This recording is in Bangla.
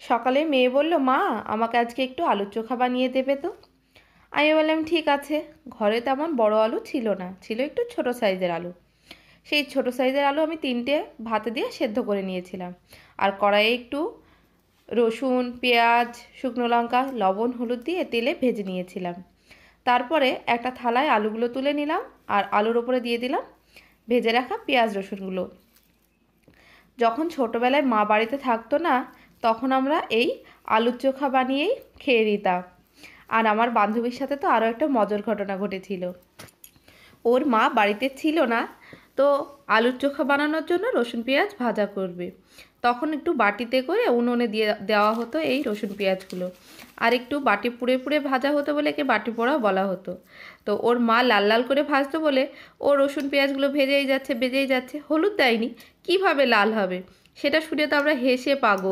সকালে মেয়ে বলল, মা আমাকে আজকে একটু আলুর চোখা বানিয়ে দেবে তো। আমি বললাম ঠিক আছে। ঘরে তেমন বড় আলু ছিল না, ছিল একটু ছোট সাইজের আলু। সেই ছোট সাইজের আলু আমি 3টে ভাতে দিয়ে সেদ্ধ করে নিয়েছিলাম। আর কড়াইয়ে একটু রসুন, পেঁয়াজ, শুকনো লঙ্কা, লবণ, হলুদ দিয়ে তেলে ভেজে নিয়েছিলাম। তারপরে একটা থালায় আলুগুলো তুলে নিলাম আর আলুর ওপরে দিয়ে দিলাম ভেজে রাখা পেঁয়াজ রসুনগুলো। যখন ছোটোবেলায় মা বাড়িতে থাকতো না, তখন আমরা এই আলুর চোখা বানিয়েই খেয়ে নিতাম। আর আমার বান্ধবীর সাথে তো আরও একটা মজার ঘটনা ঘটেছিল। ওর মা বাড়িতে ছিল না, তো আলুর চোখা বানানোর জন্য রসুন পেঁয়াজ ভাজা করবে। তখন একটু বাটিতে করে উনুনে দিয়ে দেওয়া হতো এই রসুন পেঁয়াজগুলো। আর একটু বাটি পুড়ে পুড়ে ভাজা হতো বলে একে বাটি পোড়াও বলা হতো। তো ওর মা লাল লাল করে ভাজতো বলে ও রসুন পেঁয়াজগুলো ভেজেই যাচ্ছে, হলুদ দেয়নি, কিভাবে লাল হবে সেটা শুনে তো আমরা হেসে পাগল।